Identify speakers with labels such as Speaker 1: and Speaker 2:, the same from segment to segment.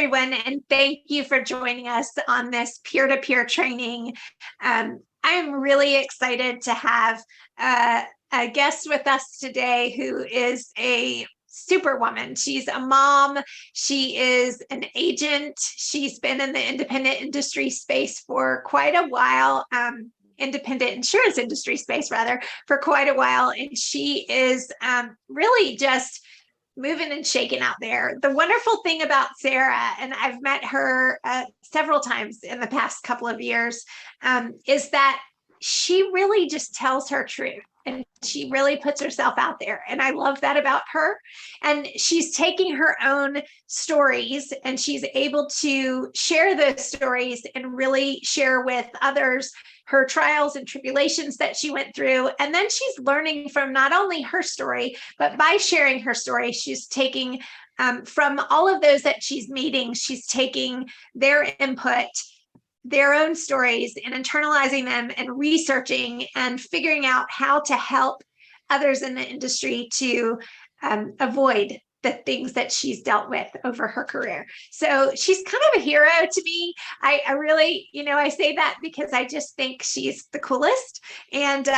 Speaker 1: everyone, and thank you for joining us on this peer-to-peer training. I'm really excited to have a guest with us today who is a superwoman. She's a mom. She is an agent. She's been in the independent industry space for quite a while. Independent insurance industry space, rather, for quite a while. And she is really just moving and shaking out there. The wonderful thing about Sarah, and I've met her several times in the past couple of years, is that she really just tells her truth. And she really puts herself out there. And I love that about her. And she's taking her own stories and she's able to share those stories and really share with others her trials and tribulations that she went through. And then she's learning from not only her story, but by sharing her story, she's taking from all of those that she's meeting, she's taking their input, their own stories, and internalizing them and researching and figuring out how to help others in the industry to avoid the things that she's dealt with over her career. So she's kind of a hero to me. I really, I say that because I just think she's the coolest. And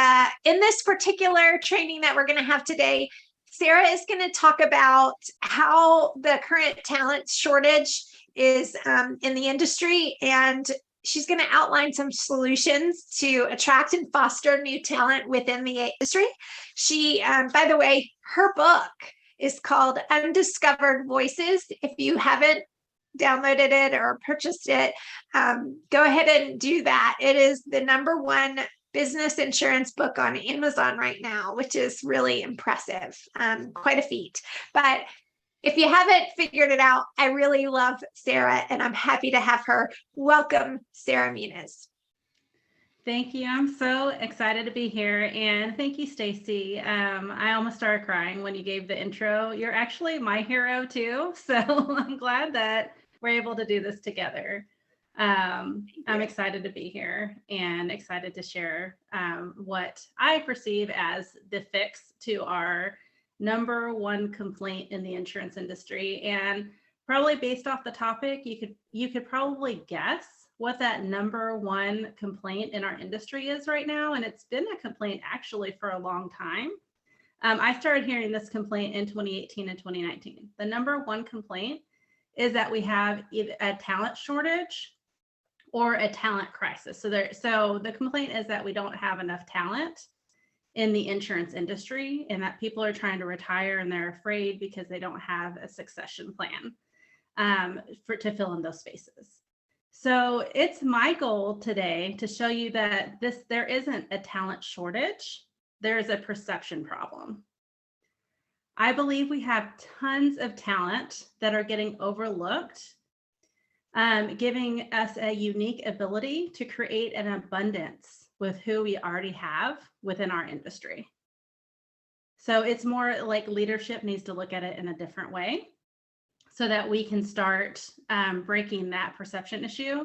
Speaker 1: in this particular training that we're going to have today, Sarah is going to talk about how the current talent shortage is in the industry, and she's going to outline some solutions to attract and foster new talent within the industry. She, by the way, her book is called Undiscovered Voices. If you haven't downloaded it or purchased it, go ahead and do that. It is the #1 business insurance book on Amazon right now, which is really impressive. Quite a feat. But if you haven't figured it out, I really love Sarah, and I'm happy to have her. Welcome, Sarah Muniz.
Speaker 2: Thank you. I'm so excited to be here. And thank you, Stacy. I almost started crying when you gave the intro. You're actually my hero too. So I'm glad that we're able to do this together. I'm excited to be here and excited to share what I perceive as the fix to our #1 complaint in the insurance industry. And probably based off the topic, you could probably guess what that #1 complaint in our industry is right now. And it's been a complaint actually for a long time. I started hearing this complaint in 2018 and 2019. The #1 complaint is that we have either a talent shortage or a talent crisis. So the complaint is that we don't have enough talent in the insurance industry, and that people are trying to retire and they're afraid because they don't have a succession plan to fill in those spaces. So it's my goal today to show you that there isn't a talent shortage, there is a perception problem. I believe we have tons of talent that are getting overlooked, giving us a unique ability to create an abundance with who we already have within our industry. So it's more like leadership needs to look at it in a different way so that we can start breaking that perception issue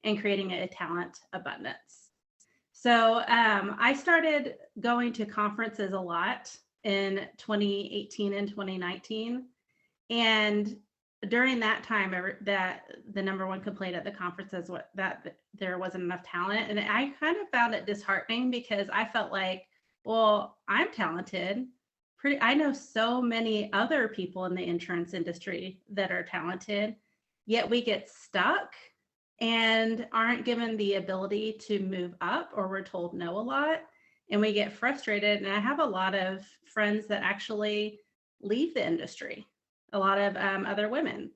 Speaker 2: and creating a talent abundance. So I started going to conferences a lot in 2018 and 2019. And during that time, that the #1 complaint at the conferences was that there wasn't enough talent. And I kind of found it disheartening because I felt like, well, I'm talented. I know so many other people in the insurance industry that are talented, yet we get stuck and aren't given the ability to move up, or we're told no a lot, and we get frustrated. And I have a lot of friends that actually leave the industry, a lot of other women.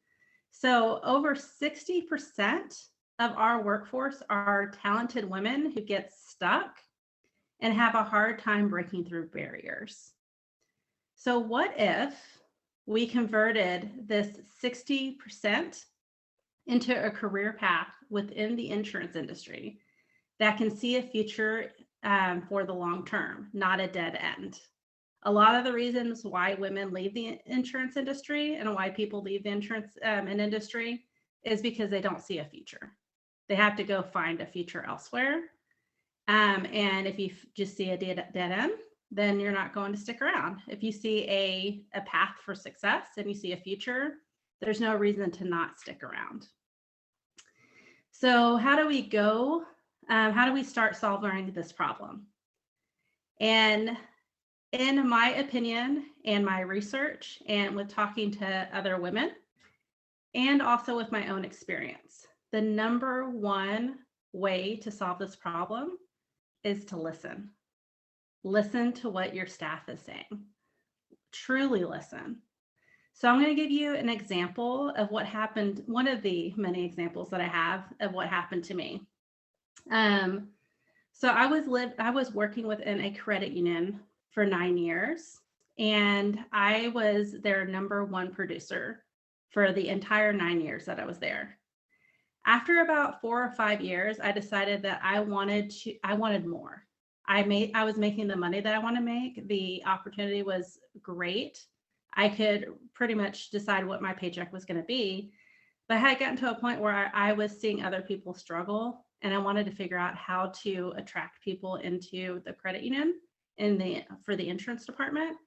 Speaker 2: So over 60% of our workforce are talented women who get stuck and have a hard time breaking through barriers. So what if we converted this 60% into a career path within the insurance industry that can see a future for the long term, not a dead end? A lot of the reasons why women leave the insurance industry and why people leave the insurance industry is because they don't see a future. They have to go find a future elsewhere. And if you just see a dead end, then you're not going to stick around. If you see a path for success and you see a future, there's no reason to not stick around. So how do we go? How do we start solving this problem? And in my opinion and my research and with talking to other women and also with my own experience, the number one way to solve this problem is to listen. Listen to what your staff is saying. Truly listen. So I'm going to give you an example of what happened, one of the many examples that I have of what happened to me. So I was working within a credit union for 9 years, and I was their number one producer for the entire 9 years that I was there. After about 4 or 5 years, I decided that I wanted more. I was making the money that I want to make. The opportunity was great. I could pretty much decide what my paycheck was going to be, but I had gotten to a point where I was seeing other people struggle, and I wanted to figure out how to attract people into the credit union for the insurance department,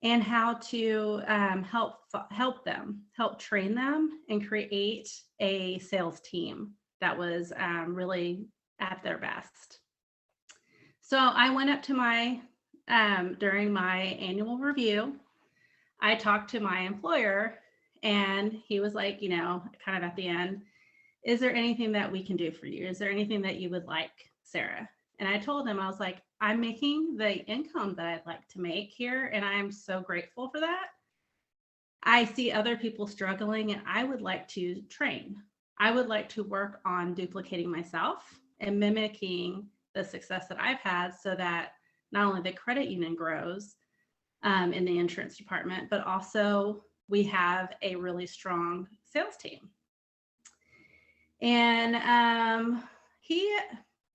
Speaker 2: and how to help them, help train them, and create a sales team that was really at their best. So I went up to during my annual review, I talked to my employer, and he was like, kind of at the end, is there anything that we can do for you? Is there anything that you would like, Sarah? And I told him, I was like, I'm making the income that I'd like to make here, and I am so grateful for that. I see other people struggling, and I would like to train. I would like to work on duplicating myself and mimicking the success that I've had, so that not only the credit union grows in the insurance department, but also we have a really strong sales team. And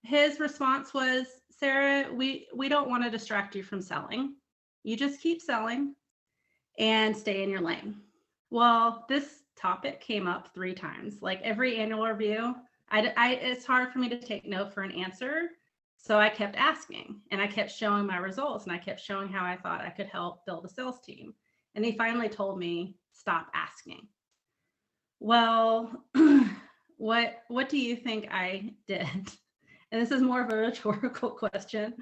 Speaker 2: his response was, Sarah, we don't want to distract you from selling. You just keep selling and stay in your lane. Well, this topic came up 3 times. Like every annual review, it's hard for me to take no for an answer. So I kept asking, and I kept showing my results, and I kept showing how I thought I could help build a sales team. And he finally told me, stop asking. Well, what do you think I did? And this is more of a rhetorical question,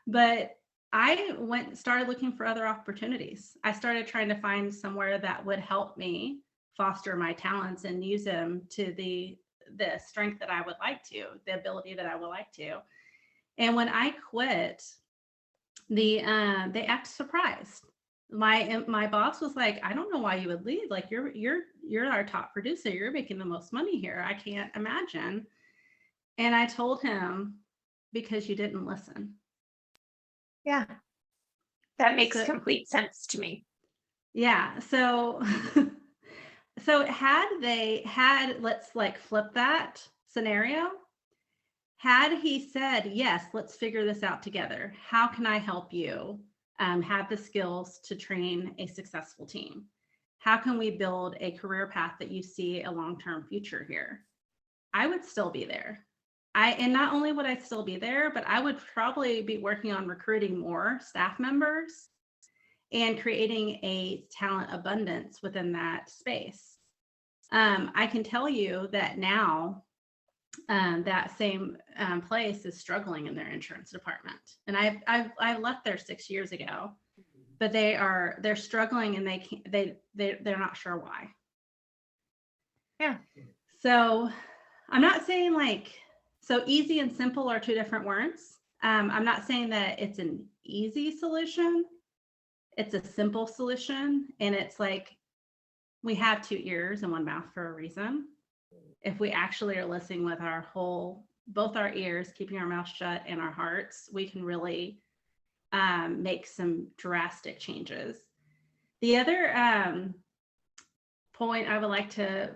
Speaker 2: but I started looking for other opportunities. I started trying to find somewhere that would help me foster my talents and use them to the strength that I would like to, the ability that I would like to. And when I quit, they act surprised. My boss was like, I don't know why you would leave. Like you're our top producer. You're making the most money here. I can't imagine. And I told him, because you didn't listen.
Speaker 1: Yeah. That makes complete sense to me.
Speaker 2: Yeah. So let's like flip that scenario. Had he said, yes, let's figure this out together. How can I help you have the skills to train a successful team? How can we build a career path that you see a long-term future here? I would still be there. And not only would I still be there, but I would probably be working on recruiting more staff members and creating a talent abundance within that space. I can tell you that now that same place is struggling in their insurance department, and I left there 6 years ago, but they're struggling, and they're not sure why.
Speaker 1: Yeah.
Speaker 2: So I'm not saying so easy and simple are 2 different words. I'm not saying that it's an easy solution. It's a simple solution, and it's like we have 2 ears and 1 mouth for a reason. If we actually are listening with both our ears, keeping our mouth shut, and our hearts, we can really make some drastic changes. The other point I would like to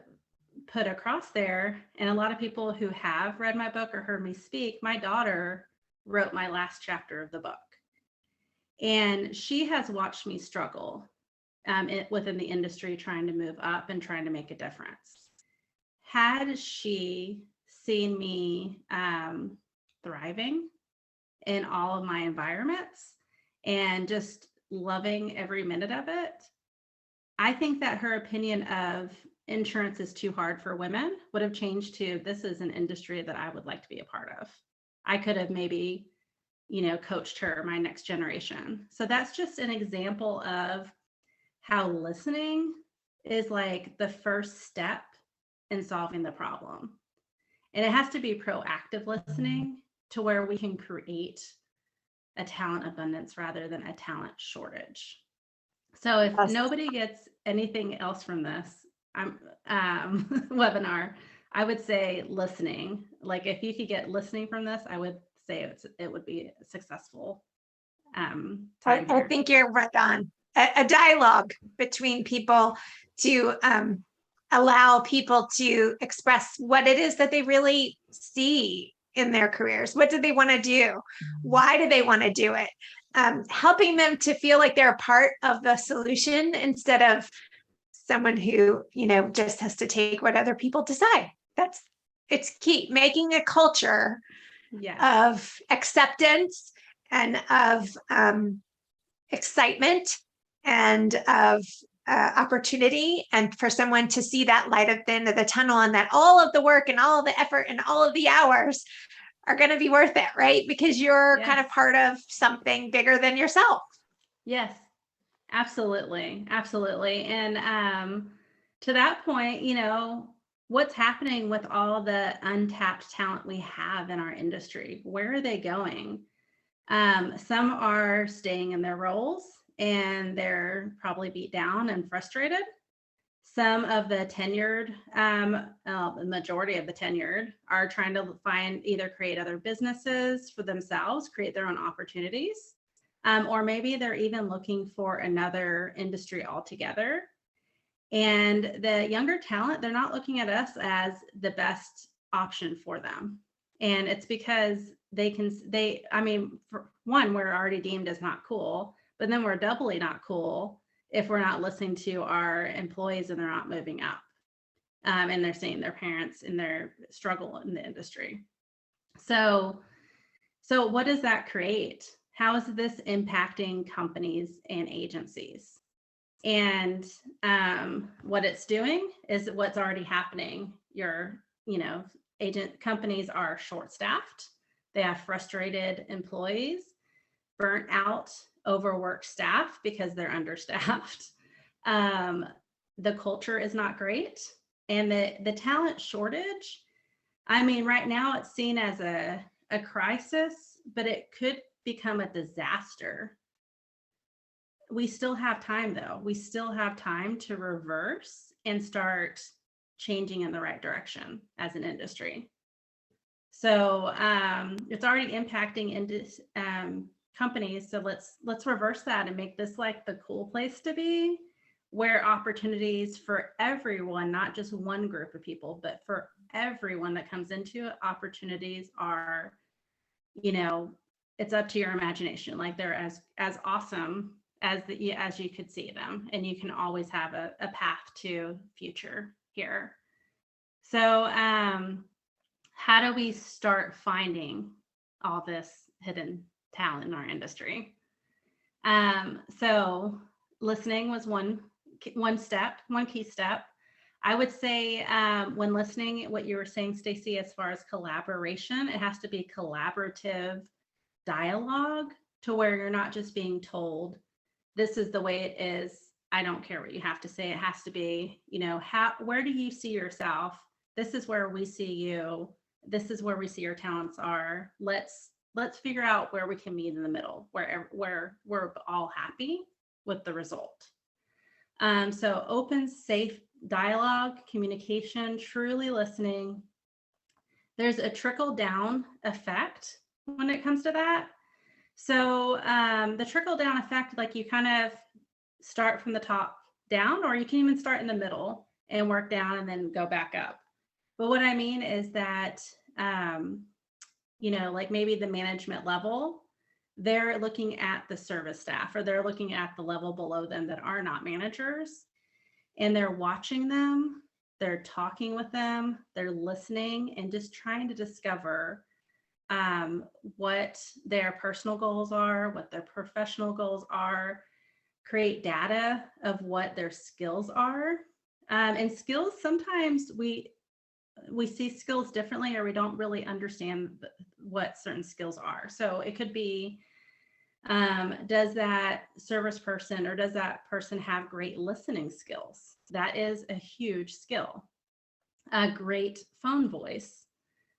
Speaker 2: put across there, and a lot of people who have read my book or heard me speak, my daughter wrote my last chapter of the book. And she has watched me struggle within the industry, trying to move up and trying to make a difference. Had she seen me thriving in all of my environments and just loving every minute of it, I think that her opinion of insurance is too hard for women would have changed to, this is an industry that I would like to be a part of. I could have maybe, coached her, my next generation. So that's just an example of how listening is like the first step in solving the problem. And it has to be proactive listening to where we can create a talent abundance rather than a talent shortage. So if nobody gets anything else from this webinar, I would say listening. Like if you could get listening from this, I would say it would be successful.
Speaker 1: I think you're right on. A dialogue between people to allow people to express what it is that they really see in their careers. What do they want to do? Why do they want to do it? Helping them to feel like they're a part of the solution instead of someone who, just has to take what other people decide. It's key. Making a culture of acceptance and of excitement and of opportunity, and for someone to see that light at the end of the tunnel, and that all of the work and all of the effort and all of the hours are going to be worth it, right? Because you're kind of part of something bigger than yourself.
Speaker 2: Yes, absolutely. Absolutely. And to that point, what's happening with all the untapped talent we have in our industry? Where are they going? Some are staying in their roles and they're probably beat down and frustrated. Some of the tenured, the majority of the tenured are trying to either create other businesses for themselves, create their own opportunities, or maybe they're even looking for another industry altogether. And the younger talent, they're not looking at us as the best option for them. And it's because for one, we're already deemed as not cool, but then we're doubly not cool if we're not listening to our employees and they're not moving up. And they're seeing their parents in their struggle in the industry. So what does that create? How is this impacting companies and agencies? And what it's doing is what's already happening. Companies are short-staffed. They have frustrated employees, burnt out, overworked staff because they're understaffed. The culture is not great. And the talent shortage, right now it's seen as a crisis, but it could become a disaster. We still have time though. We still have time to reverse and start changing in the right direction as an industry. So it's already impacting companies. So let's reverse that and make this like the cool place to be, where opportunities for everyone, not just one group of people, but for everyone that comes into it, opportunities are, it's up to your imagination. Like they're as awesome as you could see them, and you can always have a path to future here. So how do we start finding all this hidden talent in our industry? So listening was one key step. I would say when listening, what you were saying, Stacey, as far as collaboration, it has to be collaborative dialogue to where you're not just being told, this is the way it is. I don't care what you have to say. It has to be, where do you see yourself? This is where we see you. This is where we see your talents are. Let's figure out where we can meet in the middle, where we're all happy with the result. So open, safe dialogue, communication, truly listening. There's a trickle down effect when it comes to that. So the trickle down effect, like you kind of start from the top down, or you can even start in the middle and work down and then go back up. But what I mean is that, like maybe the management level, they're looking at the service staff, or they're looking at the level below them that are not managers, and they're watching them, they're talking with them, they're listening, and just trying to discover what their personal goals are, what their professional goals are, create data of what their skills are. And skills, sometimes we see skills differently, or we don't really understand what certain skills are. So it could be, does that service person or does that person have great listening skills? That is a huge skill. A great phone voice.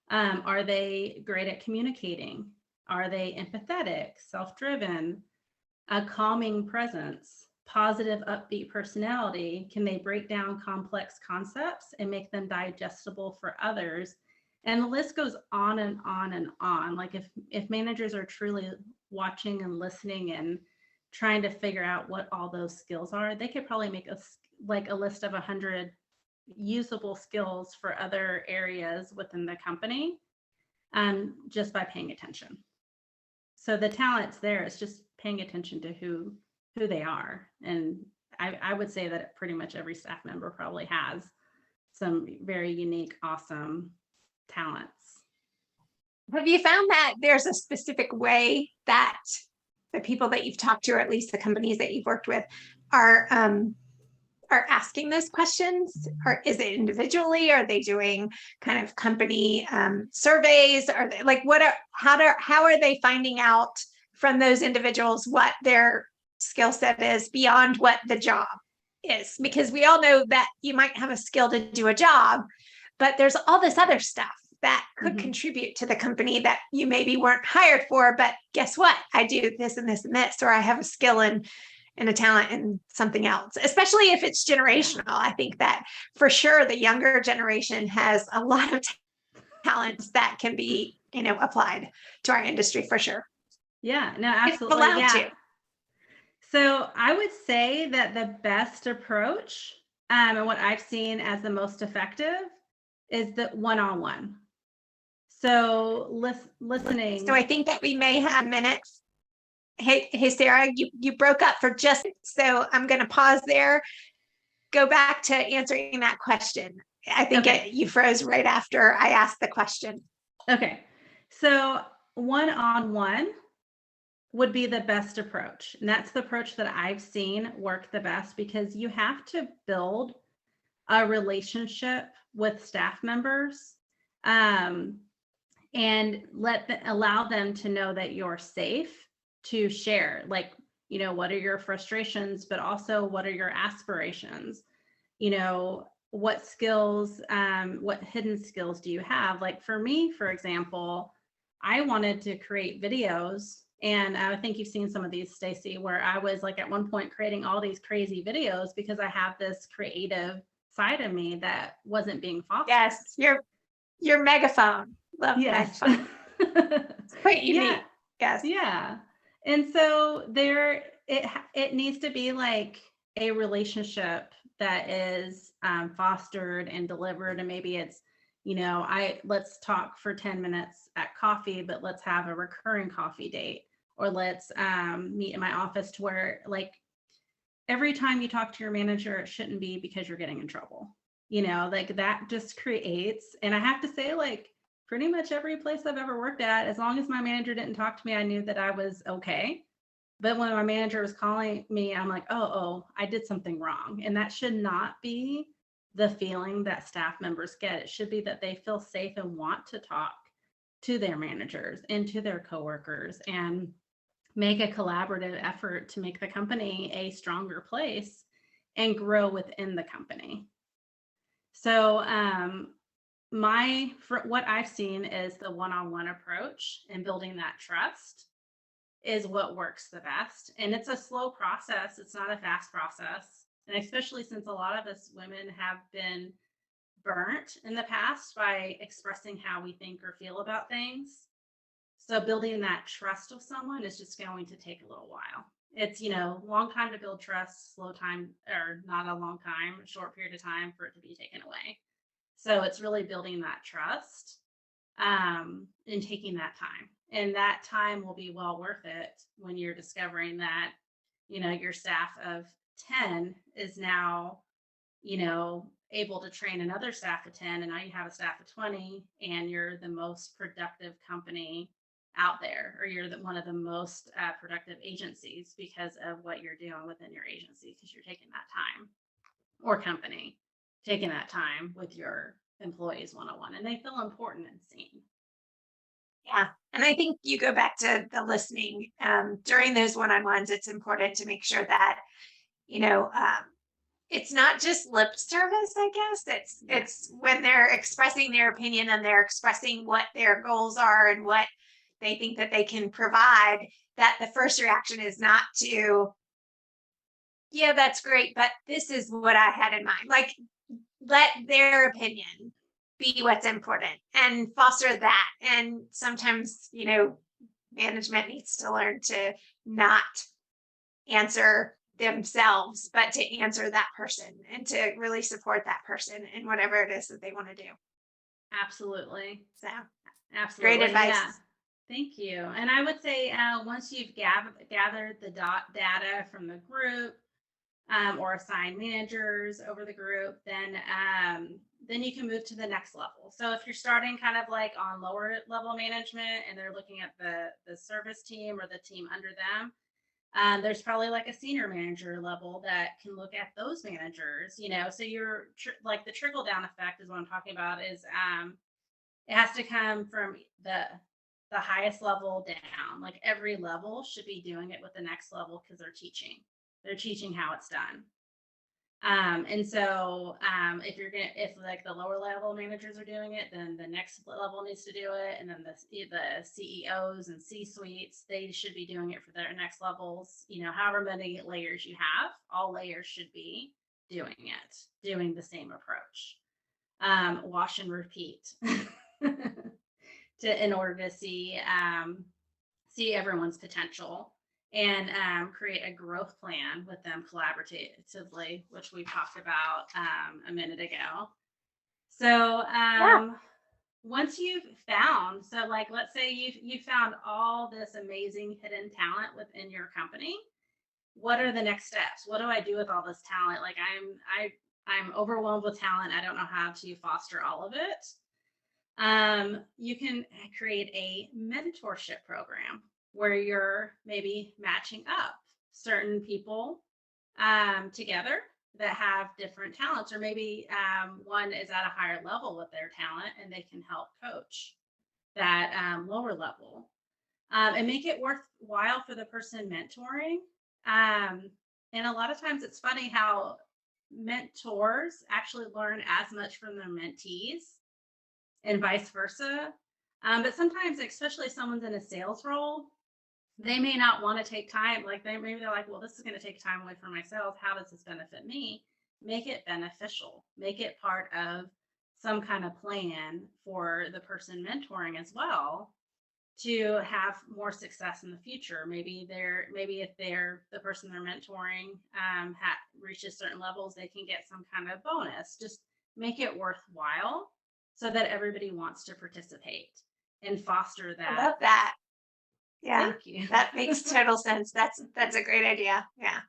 Speaker 2: Are they great at communicating? Are they empathetic, self-driven, a calming presence, positive, upbeat personality? Can they break down complex concepts and make them digestible for others? And the list goes on and on and on. Like if managers are truly watching and listening and trying to figure out what all those skills are, they could probably make a list of 100 usable skills for other areas within the company, just by paying attention. So the talent's there. It's just paying attention to who they are. And I would say that pretty much every staff member probably has some very unique, awesome talents.
Speaker 1: Have you found that there's a specific way that the people that you've talked to, or at least the companies that you've worked with, are asking those questions? Or is it individually? Are they doing kind of company surveys? Are they like, how are they finding out from those individuals what their skill set is beyond what the job is? Because we all know that you might have a skill to do a job, but there's all this other stuff that could contribute to the company that you maybe weren't hired for. But guess what? I do this and this and this, or I have a skill and a talent in something else, especially if it's generational. I think that for sure the younger generation has a lot of talents that can be, applied to our industry for sure.
Speaker 2: Yeah, no, absolutely.
Speaker 1: It's allowed
Speaker 2: Yeah.
Speaker 1: to.
Speaker 2: So I would say that the best approach, and what I've seen as the most effective, is the one-on-one. So listening.
Speaker 1: So I think that we may have minutes. Hey, Sarah, you broke up for just, so I'm going to pause there. Go back to answering that question. I think you froze right after I asked the question.
Speaker 2: Okay. So one-on-one would be the best approach. And that's the approach that I've seen work the best, because you have to build a relationship with staff members, and allow them to know that you're safe to share, like, what are your frustrations, but also what are your aspirations? What skills, what hidden skills do you have? Like for me, for example, I wanted to create videos, and I think you've seen some of these, Stacy, where I was like at one point creating all these crazy videos because I have this creative side of me that wasn't being fostered.
Speaker 1: Yes, your megaphone. Love megaphone. It's quite unique. Yes.
Speaker 2: Yeah. And so it needs to be like a relationship that is fostered and delivered. And maybe it's, let's talk for 10 minutes at coffee, but let's have a recurring coffee date, or let's meet in my office, to where like every time you talk to your manager, it shouldn't be because you're getting in trouble. Like that just creates, and I have to say, like, pretty much every place I've ever worked at, as long as my manager didn't talk to me, I knew that I was okay. But when my manager was calling me, I'm like, oh, I did something wrong. And that should not be the feeling that staff members get. It should be that they feel safe and want to talk to their managers and to their coworkers, and make a collaborative effort to make the company a stronger place and grow within the company. So, what I've seen is the one-on-one approach, and building that trust is what works the best. And it's a slow process. It's not a fast process. And especially since a lot of us women have been burnt in the past by expressing how we think or feel about things. So building that trust with someone is just going to take a little while. It's, long time to build trust, slow time, or not a long time, a short period of time for it to be taken away. So it's really building that trust, and taking that time. And that time will be well worth it when you're discovering that, your staff of 10 is now, able to train another staff of 10, and now you have a staff of 20, and you're the most productive company out there, or you're one of the most productive agencies because of what you're doing within your agency, because you're taking that time, or company taking that time with your employees one-on-one, and they feel important and seen.
Speaker 1: Yeah. And I think you go back to the listening during those one-on-ones. It's important to make sure that, you know, it's not just lip service, I guess.
Speaker 2: Yeah,
Speaker 1: It's when they're expressing their opinion and they're expressing what their goals are and what they think that they can provide, that the first reaction is not to, yeah, that's great, but this is what I had in mind. Like, let their opinion be what's important and foster that. And sometimes, management needs to learn to not answer themselves, but to answer that person and to really support that person in whatever it is that they want to do.
Speaker 2: absolutely.
Speaker 1: So, great
Speaker 2: Absolutely. Yeah.
Speaker 1: advice.
Speaker 2: Thank you. And I would say once you've gathered the data from the group, or assigned managers over the group, then you can move to the next level. So if you're starting kind of like on lower level management and they're looking at the service team or the team under them, there's probably like a senior manager level that can look at those managers. So you're like the trickle down effect is what I'm talking about. Is it has to come from the highest level down. Like every level should be doing it with the next level, because they're teaching how it's done. If like the lower level managers are doing it, then the next level needs to do it, and then the CEOs and C suites, they should be doing it for their next levels. However many layers you have, all layers should be doing the same approach. Wash and repeat in order to see everyone's potential, and create a growth plan with them collaboratively, which we talked about a minute ago. So
Speaker 1: Yeah.
Speaker 2: once you've found, so like let's say you found all this amazing hidden talent within your company, what are the next steps? What do I do with all this talent? Like I'm overwhelmed with talent. I don't know how to foster all of it. You can create a mentorship program where you're maybe matching up certain people together that have different talents, or maybe one is at a higher level with their talent and they can help coach that lower level, and make it worthwhile for the person mentoring. And a lot of times it's funny how mentors actually learn as much from their mentees and vice versa. But sometimes, especially if someone's in a sales role, they may not want to take time. Like they're like, well, this is going to take time away from my sales. How does this benefit me? Make it beneficial. Make it part of some kind of plan for the person mentoring as well, to have more success in the future. Maybe if the person they're mentoring reaches certain levels, they can get some kind of bonus. Just make it worthwhile so that everybody wants to participate and foster
Speaker 1: I
Speaker 2: that.
Speaker 1: love that. Yeah.
Speaker 2: Thank you.
Speaker 1: That makes total sense. That's a great idea. Yeah.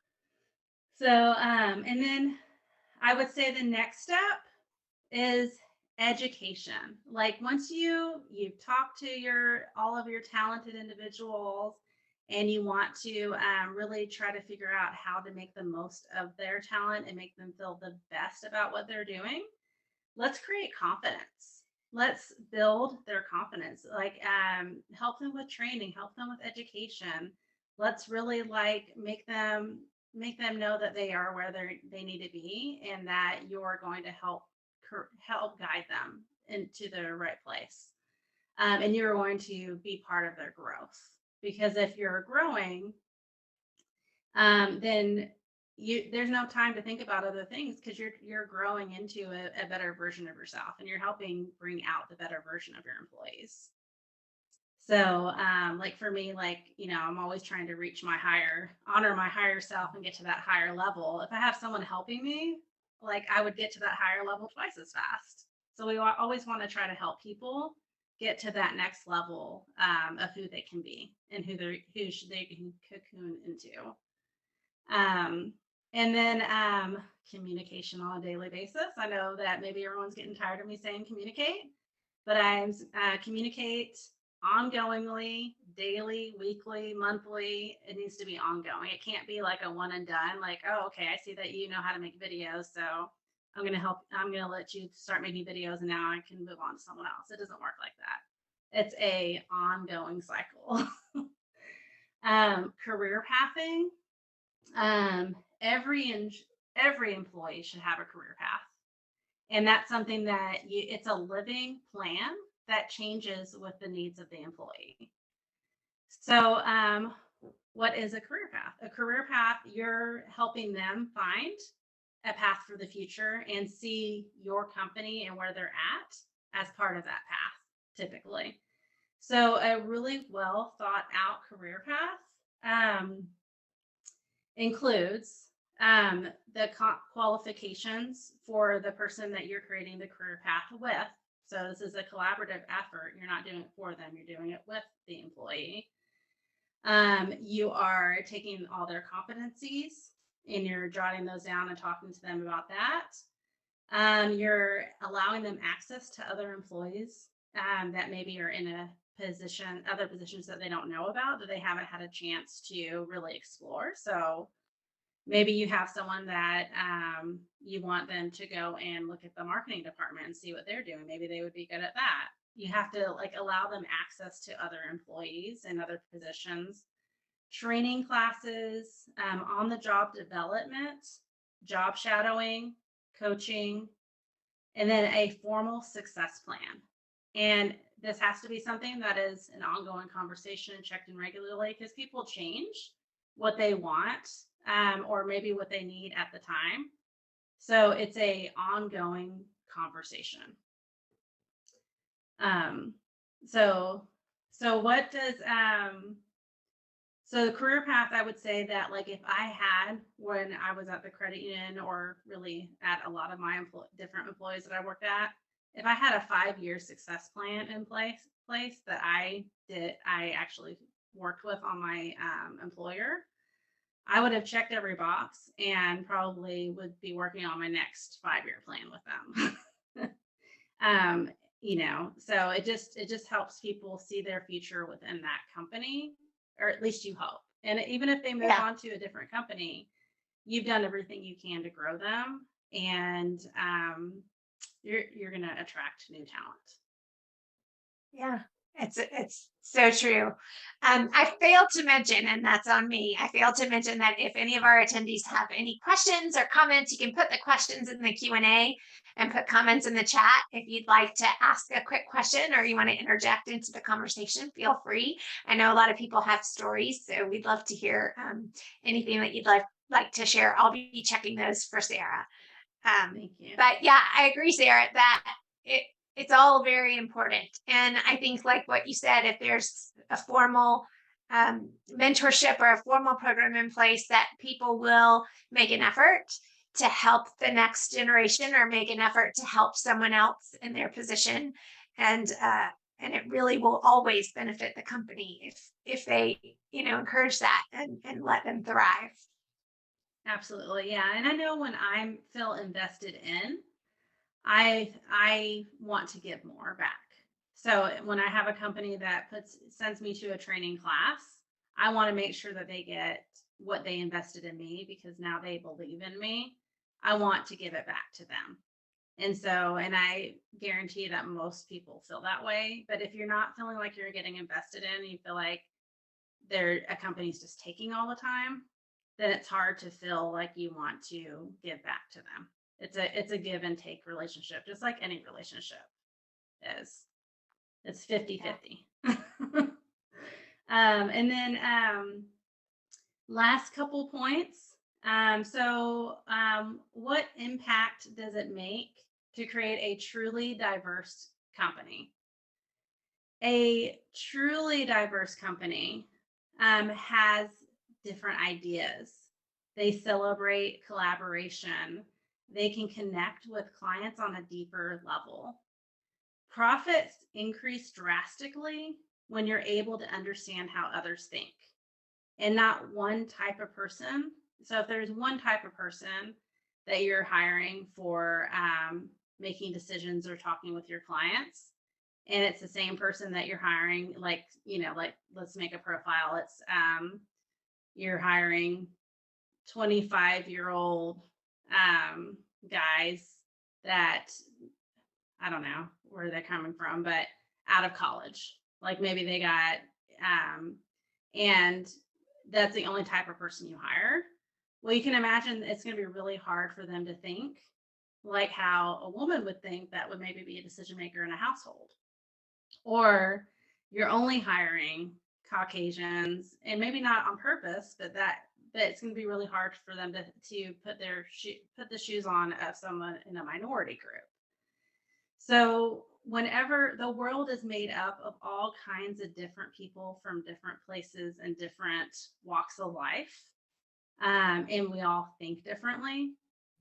Speaker 2: So, and then I would say the next step is education. Like once you've talked to all of your talented individuals, and you want to really try to figure out how to make the most of their talent and make them feel the best about what they're doing, let's create confidence. Let's build their confidence. Like help them with training, help them with education. Let's really like make them know that they are where they need to be, and that you're going to help guide them into the right place. And you're going to be part of their growth, because if you're growing, then there's no time to think about other things, because you're growing into a better version of yourself, and you're helping bring out the better version of your employees. So like for me, like I'm always trying to honor my higher self and get to that higher level. If I have someone helping me, like I would get to that higher level twice as fast. So we always want to try to help people get to that next level of who they can be, and they can cocoon into. And then communication on a daily basis. I know that maybe everyone's getting tired of me saying communicate, but I'm communicate ongoingly, daily, weekly, monthly. It needs to be ongoing. It can't be like a one and done, like, oh, okay, I see that you know how to make videos. So I'm going to let you start making videos and now I can move on to someone else. It doesn't work like that. It's a ongoing cycle. Career pathing. Um, every, every employee should have a career path. And that's something that it's a living plan that changes with the needs of the employee. So, what is a career path? A career path, you're helping them find a path for the future and see your company and where they're at as part of that path, typically. So, a really well thought out career path includes the qualifications for the person that you're creating the career path with. So this is a collaborative effort. You're not doing it for them, you're doing it with the employee. You are taking all their competencies and you're jotting those down and talking to them about that. You're allowing them access to other employees that maybe are in a position, other positions that they don't know about, that they haven't had a chance to really explore. So maybe you have someone that you want them to go and look at the marketing department and see what they're doing. Maybe they would be good at that. You have to like allow them access to other employees and other positions, training classes, on the job development, job shadowing, coaching, and then a formal success plan. And this has to be something that is an ongoing conversation and checked in regularly because people change what they want or maybe what they need at the time. So it's a ongoing conversation. So what does so the career path, I would say that like if I had when I was at the credit union or really at a lot of my different employees that I worked at, if I had a 5-year success plan in place that I actually worked with on my employer, I would have checked every box and probably would be working on my next 5-year plan with them. So it just helps people see their future within that company, or at least you hope. And even if they move on to a different company, you've done everything you can to grow them, and you're going to attract new talent.
Speaker 1: Yeah, it's so true. I failed to mention, and that's on me. I failed to mention that if any of our attendees have any questions or comments, you can put the questions in the Q&A and put comments in the chat. If you'd like to ask a quick question or you want to interject into the conversation, feel free. I know a lot of people have stories, so we'd love to hear anything that you'd like to share. I'll be checking those for Sarah.
Speaker 2: Thank you.
Speaker 1: But yeah, I agree, Sarah, that it's all very important. And I think like what you said, if there's a formal mentorship or a formal program in place, that people will make an effort to help the next generation or make an effort to help someone else in their position. And it really will always benefit the company if they, encourage that and let them thrive.
Speaker 2: Absolutely. Yeah. And I know when I feel invested in, I want to give more back. So when I have a company that sends me to a training class, I want to make sure that they get what they invested in me because now they believe in me. I want to give it back to them. And I guarantee that most people feel that way. But if you're not feeling like you're getting invested in, you feel like a company's just taking all the time, then it's hard to feel like you want to give back to them. It's a give and take relationship, just like any relationship is. It's 50-50. And then last couple points. What impact does it make to create a truly diverse company? A truly diverse company has different ideas. They celebrate collaboration. They can connect with clients on a deeper level. Profits increase drastically when you're able to understand how others think and not one type of person. So if there's one type of person that you're hiring for making decisions or talking with your clients, and it's the same person that you're hiring, like, like let's make a profile. It's you're hiring 25-year-old guys that, I don't know where they're coming from, but out of college. Like maybe they got, and that's the only type of person you hire. Well, you can imagine it's going to be really hard for them to think like how a woman would think that would maybe be a decision maker in a household. Or you're only hiring Caucasians, and maybe not on purpose, but it's going to be really hard for them to put the shoes on of someone in a minority group. So whenever the world is made up of all kinds of different people from different places and different walks of life, and we all think differently.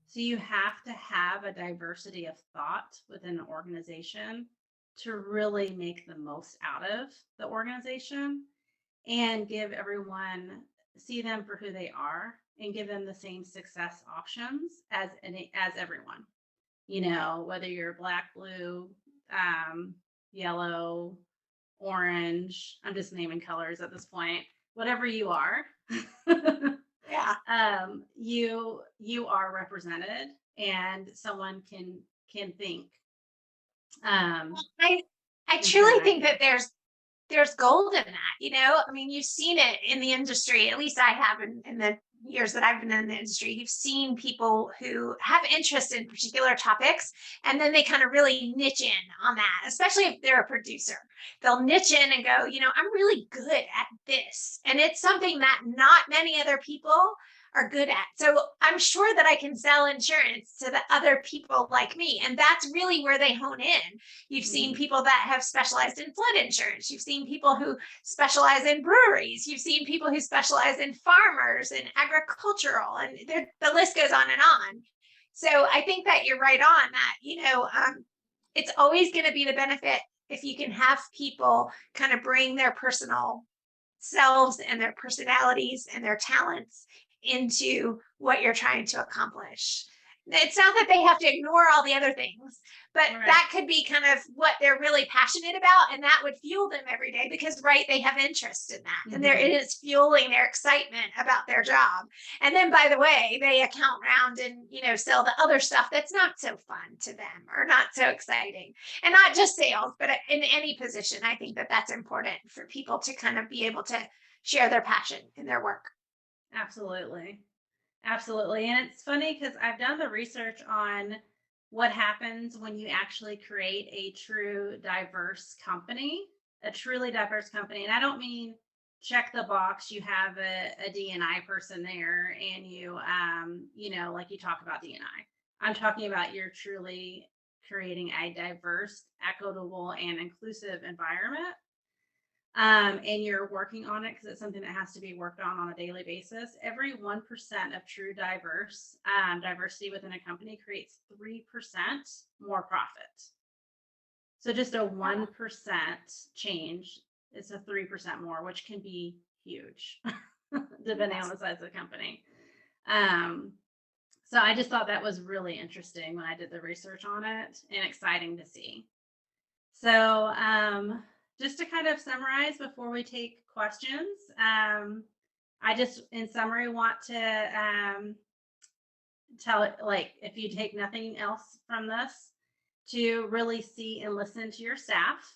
Speaker 2: So you have to have a diversity of thought within an organization to really make the most out of the organization and give everyone, see them for who they are and give them the same success options as everyone. Whether you're black, blue, yellow, orange, I'm just naming colors at this point, whatever you are.
Speaker 1: Yeah.
Speaker 2: You are represented, and someone can think.
Speaker 1: I truly think that there's gold in that. I mean, you've seen it in the industry, at least I have in the years that I've been in the industry. You've seen people who have interest in particular topics, and then they kind of really niche in on that, especially if they're a producer. They'll niche in and go, I'm really good at this. And it's something that not many other people are good at. So I'm sure that I can sell insurance to the other people like me. And that's really where they hone in. You've seen people that have specialized in flood insurance. You've seen people who specialize in breweries. You've seen people who specialize in farmers and agricultural, and the list goes on and on. So I think that you're right on that, it's always going to be the benefit if you can have people kind of bring their personal selves and their personalities and their talents into what you're trying to accomplish. It's not that they have to ignore all the other things, but
Speaker 2: Right.
Speaker 1: that could be kind of what they're really passionate about, and that would fuel them every day because, right, they have interest in that, and it is fueling their excitement about their job. And then, by the way, they account round and sell the other stuff that's not so fun to them or not so exciting, and not just sales, but in any position. I think that that's important for people to kind of be able to share their passion in their work.
Speaker 2: Absolutely. Absolutely. And it's funny because I've done the research on what happens when you actually create a true diverse company, a truly diverse company. And I don't mean check the box, you have a D&I person there and like you talk about D&I. I'm talking about you're truly creating a diverse, equitable, and inclusive environment. And you're working on it because it's something that has to be worked on a daily basis. Every 1% of true diversity within a company creates 3% more profit. So just a 1% change is a 3% more, which can be huge, depending on the size of the company. So I just thought that was really interesting when I did the research on it, and exciting to see. So, just to kind of summarize before we take questions, I just, in summary, want to tell it, like, if you take nothing else from this, to really see and listen to your staff,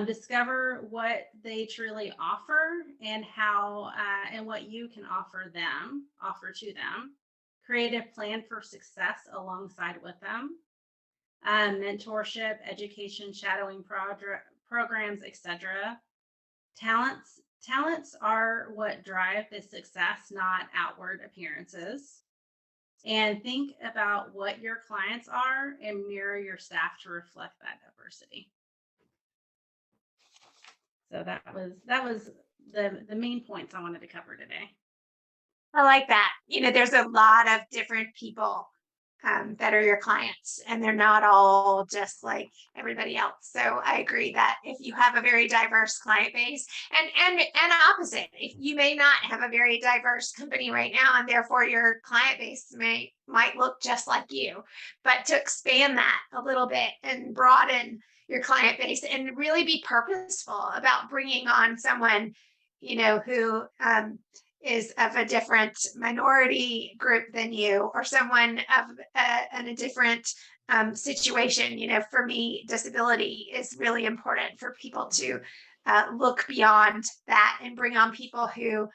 Speaker 2: discover what they truly offer and how and what you can offer to them, create a plan for success alongside with them. Mentorship, education, shadowing programs, etc. Talents are what drive the success, not outward appearances. And think about what your clients are and mirror your staff to reflect that diversity. So that was the main points I wanted to cover today.
Speaker 1: I like that. There's a lot of different people that are your clients, and they're not all just like everybody else. So I agree that if you have a very diverse client base, and opposite, if you may not have a very diverse company right now, and therefore your client base might look just like you, but to expand that a little bit and broaden your client base, and really be purposeful about bringing on someone, who is of a different minority group than you, or someone in a different situation. For me, disability is really important for people to look beyond that and bring on people who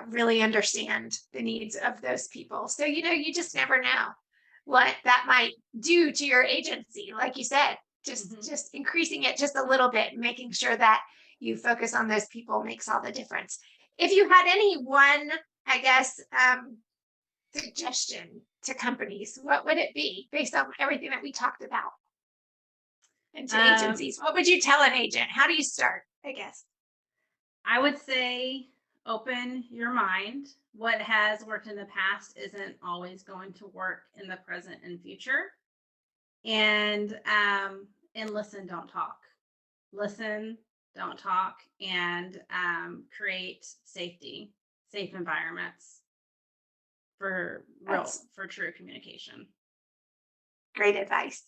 Speaker 1: really understand the needs of those people. So, you just never know what that might do to your agency. Like you said, just increasing it just a little bit, making sure that you focus on those people makes all the difference. If you had any one, I guess, suggestion to companies, what would it be based on everything that we talked about? And to agencies, what would you tell an agent? How do you start, I guess?
Speaker 2: I would say open your mind. What has worked in the past isn't always going to work in the present and future. And listen, don't talk. Listen, don't talk, and create safe environments for true communication.
Speaker 1: Great advice.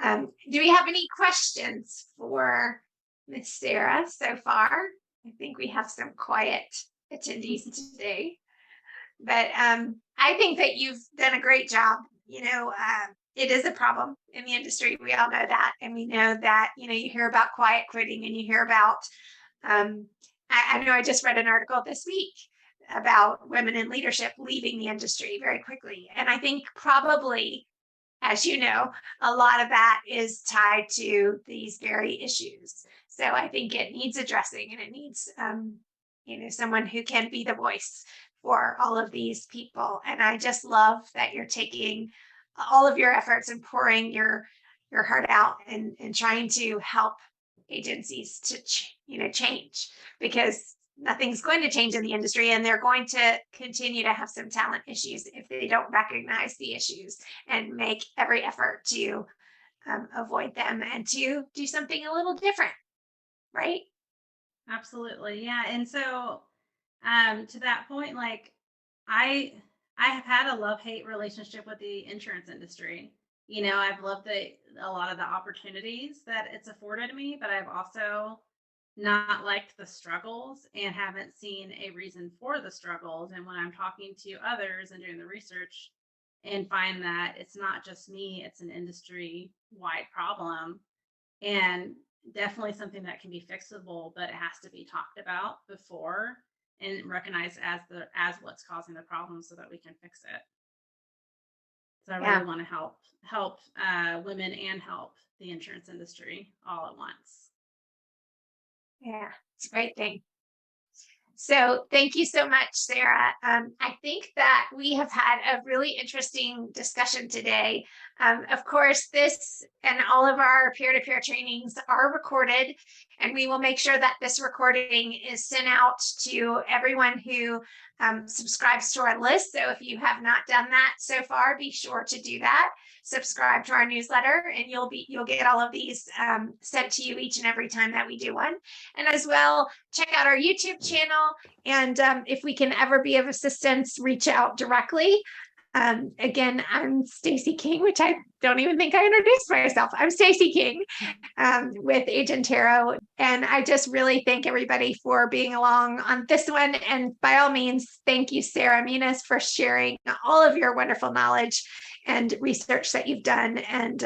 Speaker 1: Do we have any questions for Miss Sarah so far? I think we have some quiet attendees today, but I think that you've done a great job. It is a problem in the industry. We all know that. And we know that, you hear about quiet quitting, and you hear about, I know I just read an article this week about women in leadership leaving the industry very quickly. And I think probably, as you know, a lot of that is tied to these very issues. So I think it needs addressing, and it needs, someone who can be the voice for all of these people. And I just love that you're taking all of your efforts and pouring your heart out and trying to help agencies to change, because nothing's going to change in the industry, and they're going to continue to have some talent issues if they don't recognize the issues and make every effort to avoid them and to do something a little different, right?
Speaker 2: Absolutely. Yeah. And so to that point, like I have had a love-hate relationship with the insurance industry. I've loved a lot of the opportunities that it's afforded me, but I've also not liked the struggles and haven't seen a reason for the struggles. And when I'm talking to others and doing the research and find that it's not just me, it's an industry-wide problem, and definitely something that can be fixable, but it has to be talked about before and recognized as what's causing the problem so that we can fix it. So I really want to help women and help the insurance industry all at once.
Speaker 1: Yeah, it's a great thing. So thank you so much, Sarah. I think that we have had a really interesting discussion today. Of course, this and all of our peer-to-peer trainings are recorded, and we will make sure that this recording is sent out to everyone who subscribes to our list. So if you have not done that so far, be sure to do that. Subscribe to our newsletter, and you'll get all of these sent to you each and every time that we do one. And as well, check out our YouTube channel. And if we can ever be of assistance, reach out directly. Again, I'm Stacy King, which I don't even think I introduced myself. I'm Stacy King with Agent Tarot. And I just really thank everybody for being along on this one. And by all means, thank you, Sara Muniz, for sharing all of your wonderful knowledge and research that you've done. And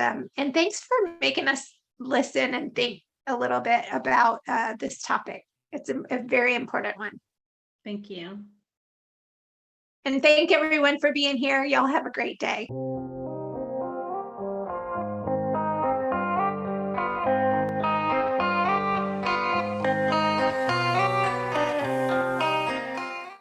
Speaker 1: thanks for making us listen and think a little bit about this topic. It's a very important one.
Speaker 2: Thank you.
Speaker 1: And thank everyone for being here. Y'all have a great day.